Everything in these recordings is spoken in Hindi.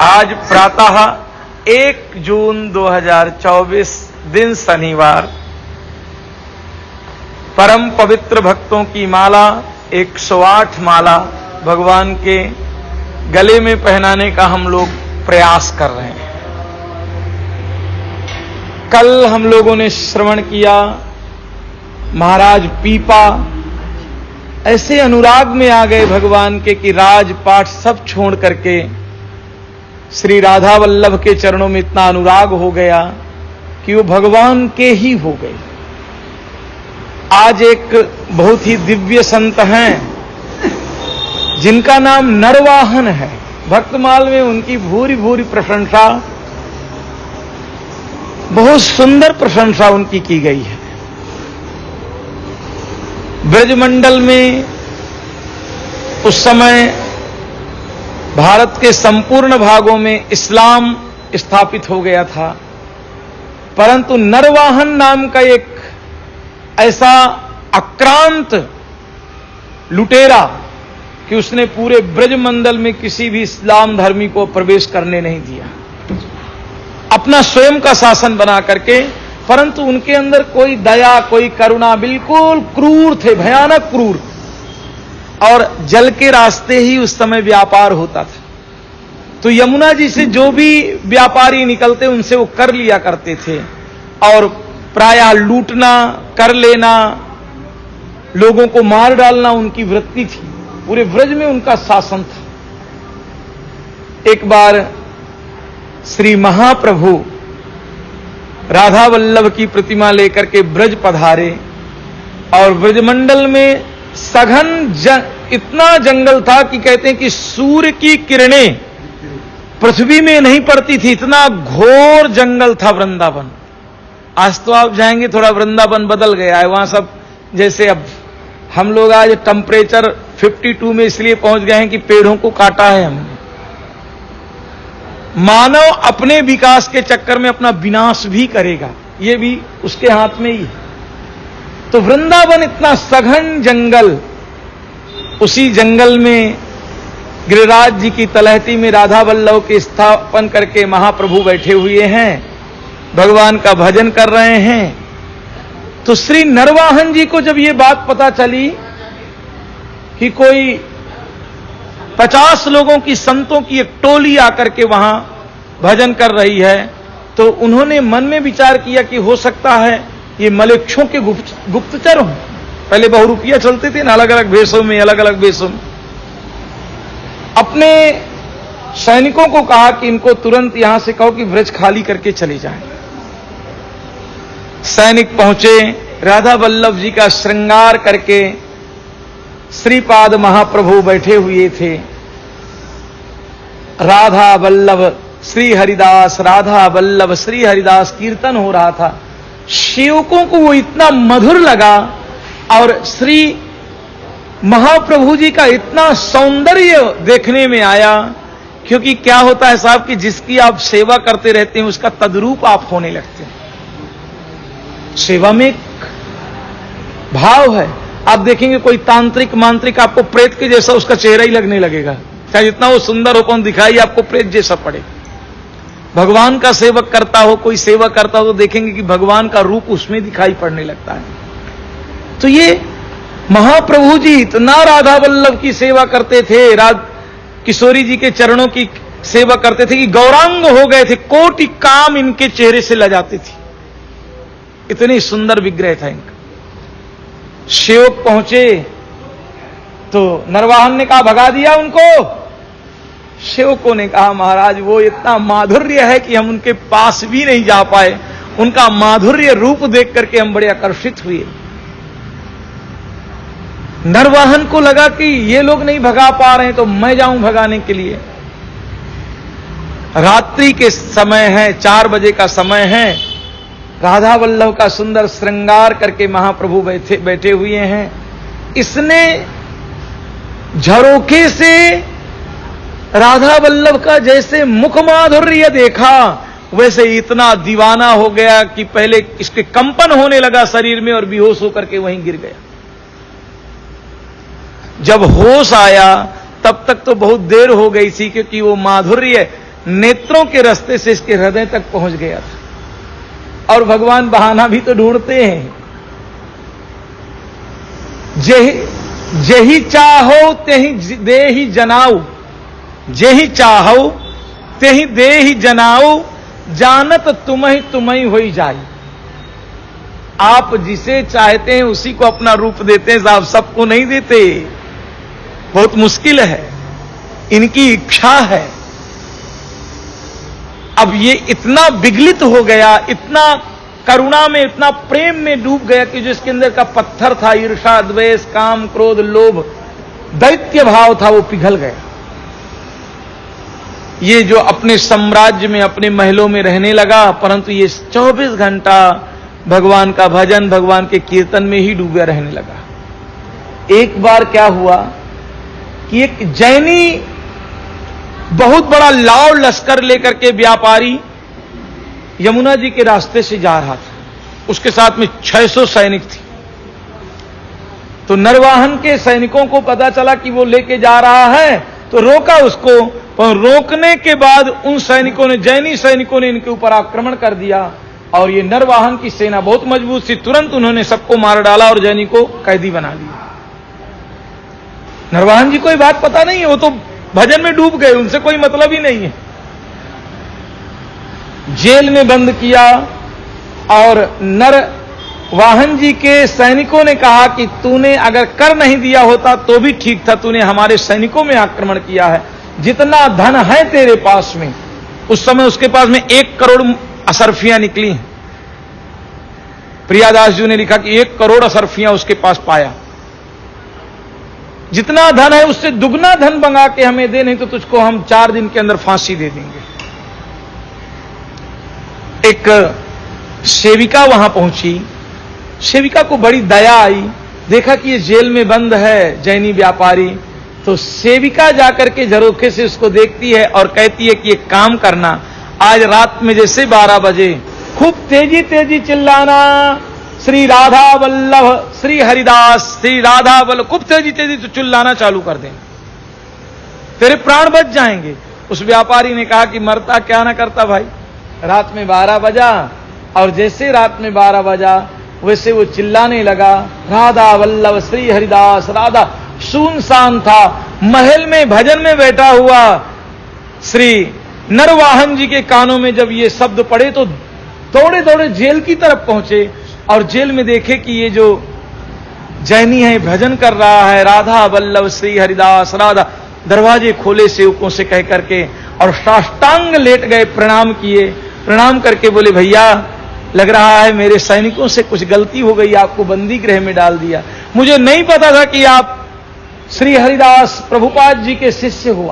आज प्रातः 1 जून 2024 दिन शनिवार परम पवित्र भक्तों की माला 108 माला भगवान के गले में पहनाने का हम लोग प्रयास कर रहे हैं। कल हम लोगों ने श्रवण किया महाराज पीपा ऐसे अनुराग में आ गए भगवान के कि राजपाट सब छोड़ करके श्री राधा वल्लभ के चरणों में इतना अनुराग हो गया कि वो भगवान के ही हो गए। आज एक बहुत ही दिव्य संत हैं जिनका नाम नरवाहन है। भक्तमाल में उनकी भूरी भूरी प्रशंसा, बहुत सुंदर प्रशंसा उनकी की गई है। ब्रजमंडल में उस समय भारत के संपूर्ण भागों में इस्लाम स्थापित हो गया था, परंतु नरवाहन नाम का एक ऐसा आक्रांत लुटेरा कि उसने पूरे ब्रजमंडल में किसी भी इस्लाम धर्मी को प्रवेश करने नहीं दिया, अपना स्वयं का शासन बना करके। परंतु उनके अंदर कोई दया, कोई करुणा, बिल्कुल क्रूर थे, भयानक क्रूर। और जल के रास्ते ही उस समय व्यापार होता था, तो यमुना जी से जो भी व्यापारी निकलते उनसे वो कर लिया करते थे और प्रायः लूटना, कर लेना, लोगों को मार डालना उनकी वृत्ति थी। पूरे ब्रज में उनका शासन था। एक बार श्री महाप्रभु राधा वल्लभ की प्रतिमा लेकर के ब्रज पधारे और ब्रजमंडल में सघन इतना जंगल था कि कहते हैं कि सूर्य की किरणें पृथ्वी में नहीं पड़ती थी, इतना घोर जंगल था वृंदावन। आज तो आप जाएंगे थोड़ा वृंदावन बदल गया है, वहां सब जैसे अब हम लोग आज टेम्परेचर 52 में इसलिए पहुंच गए हैं कि पेड़ों को काटा है हमने। मानव अपने विकास के चक्कर में अपना विनाश भी करेगा, ये भी उसके हाथ में ही है। तो वृंदावन इतना सघन जंगल, उसी जंगल में गिरिराज जी की तलहटी में राधा वल्लभ के स्थापन करके महाप्रभु बैठे हुए हैं, भगवान का भजन कर रहे हैं। तो श्री नरवाहन जी को जब ये बात पता चली कि कोई 50 लोगों की, संतों की एक टोली आकर के वहां भजन कर रही है, तो उन्होंने मन में विचार किया कि हो सकता है ये मलेच्छों के गुप्तचर हों। पहले बहुरूपिया चलते थे ना, अलग अलग भेषों में, अलग अलग वेशों में। अपने सैनिकों को कहा कि इनको तुरंत यहां से कहो कि ब्रज खाली करके चले जाएं। सैनिक पहुंचे, राधा वल्लभ जी का श्रृंगार करके श्रीपाद महाप्रभु बैठे हुए थे। राधा वल्लभ श्री हरिदास, राधा वल्लभ श्री हरिदास कीर्तन हो रहा था। सेवकों को वो इतना मधुर लगा और श्री महाप्रभु जी का इतना सौंदर्य देखने में आया, क्योंकि क्या होता है साहब कि जिसकी आप सेवा करते रहते हैं उसका तद्रूप आप होने लगते हैं। सेवा में भाव है। आप देखेंगे कोई तांत्रिक मांत्रिक आपको प्रेत के जैसा उसका चेहरा ही लगने लगेगा, चाहे जितना वो सुंदर हो, कौन दिखाई आपको प्रेत जैसा पड़े। भगवान का सेवक करता हो, कोई सेवा करता हो, तो देखेंगे कि भगवान का रूप उसमें दिखाई पड़ने लगता है। तो ये महाप्रभु जी इतना राधा वल्लभ की सेवा करते थे, किशोरी जी के चरणों की सेवा करते थे कि गौरांग हो गए थे। कोटि काम इनके चेहरे से ल जाते थे, इतनी सुंदर विग्रह था इनका। सेवक पहुंचे तो नरवाहन ने कहा भगा दिया उनको। सेवकों ने कहा महाराज वो इतना माधुर्य है कि हम उनके पास भी नहीं जा पाए, उनका माधुर्य रूप देख करके हम बड़े आकर्षित हुए। नरवाहन को लगा कि ये लोग नहीं भगा पा रहे हैं तो मैं जाऊं भगाने के लिए। रात्रि के समय है, 4 बजे का समय है। राधा वल्लभ का सुंदर श्रृंगार करके महाप्रभु बैठे हुए हैं। इसने झरोखे से राधा वल्लभ का जैसे मुख माधुर्य देखा, वैसे इतना दीवाना हो गया कि पहले इसके कंपन होने लगा शरीर में और बेहोश होकर के वहीं गिर गया। जब होश आया तब तक तो बहुत देर हो गई थी, क्योंकि वो माधुर्य नेत्रों के रास्ते से इसके हृदय तक पहुंच गया था। और भगवान बहाना भी तो ढूंढते हैं, जेही चाहो तेही दे ही जनाऊ, जेही चाहो तेही दे ही जनाऊ, जानत तुम्ही होई जाई। आप जिसे चाहते हैं उसी को अपना रूप देते हैं साहब, सबको नहीं देते, बहुत मुश्किल है, इनकी इच्छा है। अब ये इतना विगलित हो गया, इतना करुणा में, इतना प्रेम में डूब गया कि जो इसके अंदर का पत्थर था, ईर्षा, द्वेष, काम, क्रोध, लोभ, दैत्य भाव था, वो पिघल गया। ये जो अपने साम्राज्य में, अपने महलों में रहने लगा, परंतु ये 24 घंटा भगवान का भजन, भगवान के कीर्तन में ही डूबा रहने लगा। एक बार क्या हुआ कि एक जैनी बहुत बड़ा लाव लश्कर लेकर के व्यापारी यमुना जी के रास्ते से जा रहा था, उसके साथ में 600 सैनिक थी। तो नरवाहन के सैनिकों को पता चला कि वो लेके जा रहा है, तो रोका उसको, पर रोकने के बाद उन सैनिकों ने, जैनी सैनिकों ने इनके ऊपर आक्रमण कर दिया। और ये नरवाहन की सेना बहुत मजबूत थी, तुरंत उन्होंने सबको मार डाला और जैनी को कैदी बना लिया। नरवाहन जी को ये बात पता नहीं है, वो तो भजन में डूब गए, उनसे कोई मतलब ही नहीं है। जेल में बंद किया और नरवाहन जी के सैनिकों ने कहा कि तूने अगर कर नहीं दिया होता तो भी ठीक था, तूने हमारे सैनिकों में आक्रमण किया है, जितना धन है तेरे पास में। उस समय उसके पास में 1 करोड़ असरफियां निकली हैं। प्रियादास जी ने लिखा कि 1 करोड़ असरफियां उसके पास पाया। जितना धन है उससे दुगना धन मंगा के हमें दे, नहीं तो तुझको हम 4 दिन के अंदर फांसी दे देंगे। एक सेविका वहां पहुंची, सेविका को बड़ी दया आई, देखा कि ये जेल में बंद है जैनी व्यापारी, तो सेविका जाकर के झरोखे से उसको देखती है और कहती है कि एक काम करना, आज रात में जैसे 12 बजे खूब तेजी तेजी चिल्लाना, श्री राधा वल्लभ, श्री हरिदास, श्री राधा वल्लभ, खूब तेजी तेजी तो चिल्लाना चालू कर देना, तेरे प्राण बच जाएंगे। उस व्यापारी ने कहा कि मरता क्या ना करता भाई, रात में 12 बजा, और जैसे रात में 12 बजा वैसे वो चिल्लाने लगा, राधा वल्लभ, श्री हरिदास, राधा। सुनसान था, महल में भजन में बैठा हुआ श्री नरवाहन जी के कानों में जब ये शब्द पड़े तो दौड़े दौड़े जेल की तरफ पहुंचे, और जेल में देखे कि ये जो जैनी है भजन कर रहा है, राधा वल्लभ, श्री हरिदास, राधा। दरवाजे खोले सेवकों से कह करके, और साष्टांग लेट गए, प्रणाम किए, प्रणाम करके बोले भैया लग रहा है मेरे सैनिकों से कुछ गलती हो गई, आपको बंदी गृह में डाल दिया, मुझे नहीं पता था कि आप श्री हरिदास प्रभुपाद जी के शिष्य हो।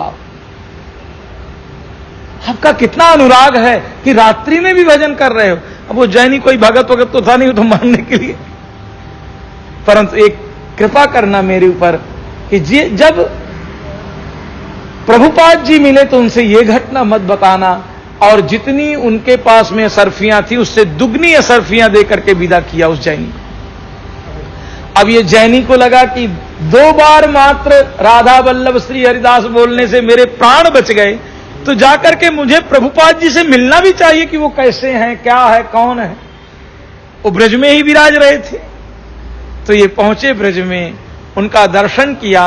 आपका कितना अनुराग है कि रात्रि में भी भजन कर रहे हो। अब वो जैनी कोई भगत वगत तो था नहीं, तो मानने के लिए, परंतु एक कृपा करना मेरे ऊपर कि जब प्रभुपाद जी मिले तो उनसे ये घटना मत बताना, और जितनी उनके पास में असरफियां थी उससे दुगनी असरफियां देकर के विदा किया उस जैनी को। अब ये जैनी को लगा कि 2 बार मात्र राधा वल्लभ श्री हरिदास बोलने से मेरे प्राण बच गए, तो जाकर के मुझे प्रभुपाद जी से मिलना भी चाहिए कि वो कैसे हैं, क्या है, कौन है। वो ब्रज में ही विराज रहे थे, तो ये पहुंचे ब्रज में, उनका दर्शन किया,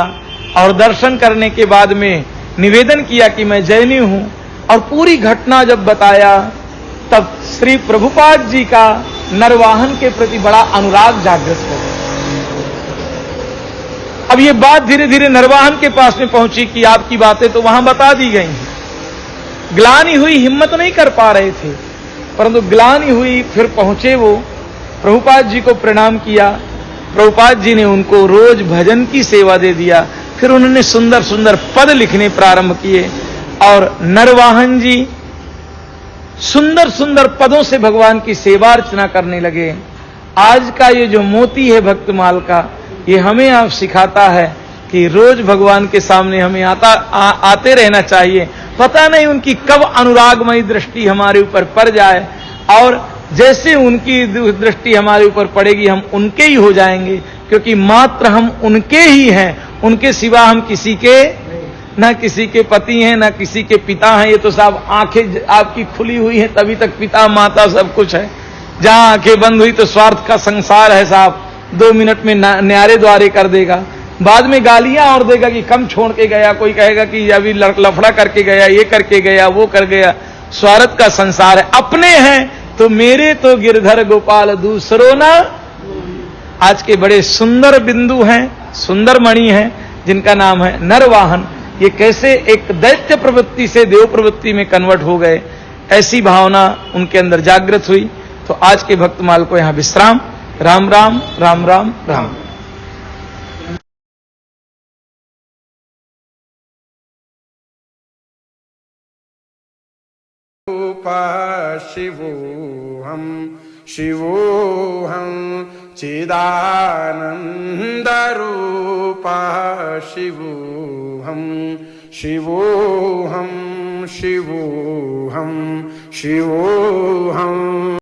और दर्शन करने के बाद में निवेदन किया कि मैं जैनी हूं, और पूरी घटना जब बताया तब श्री प्रभुपाद जी का नरवाहन के प्रति बड़ा अनुराग जागृत हो गया। अब ये बात धीरे धीरे नरवाहन के पास में पहुंची कि आपकी बातें तो वहां बता दी गई हैं। ग्लानि हुई, हिम्मत नहीं कर पा रहे थे, परंतु ग्लानि हुई, फिर पहुंचे वो, प्रभुपाद जी को प्रणाम किया। प्रभुपाद जी ने उनको रोज भजन की सेवा दे दिया। फिर उन्होंने सुंदर सुंदर पद लिखने प्रारंभ किए, और नरवाहन जी सुंदर सुंदर पदों से भगवान की सेवा अर्चना करने लगे। आज का ये जो मोती है भक्तमाल का, ये हमें आप सिखाता है कि रोज भगवान के सामने हमें आते रहना चाहिए। पता नहीं उनकी कब अनुरागमयी दृष्टि हमारे ऊपर पड़ जाए, और जैसे उनकी दृष्टि हमारे ऊपर पड़ेगी हम उनके ही हो जाएंगे, क्योंकि मात्र हम उनके ही हैं, उनके सिवा हम किसी के ना किसी के पति हैं, ना किसी के पिता हैं। ये तो साहब आंखें आपकी खुली हुई हैं तभी तक पिता माता सब कुछ है। जहां आंखें बंद हुई तो स्वार्थ का संसार है साहब, 2 मिनट में न्यारे द्वारे कर देगा, बाद में गालियां और देगा कि कम छोड़ के गया, कोई कहेगा कि अभी लफड़ा करके गया, ये करके गया, वो कर गया। स्वार्थ का संसार है। अपने हैं तो मेरे तो गिरधर गोपाल, दूसरों ना। आज के बड़े सुंदर बिंदु हैं, सुंदर मणि हैं, जिनका नाम है नरवाहन। ये कैसे एक दैत्य प्रवृत्ति से देव प्रवृत्ति में कन्वर्ट हो गए, ऐसी भावना उनके अंदर जागृत हुई। तो आज के भक्तमाल को यहां विश्राम। राम राम राम राम राम। शिवोऽहं शिवोऽहं चिदानन्दरूपः शिवोऽहं शिवोऽहं शिवोऽहं शिवोऽहं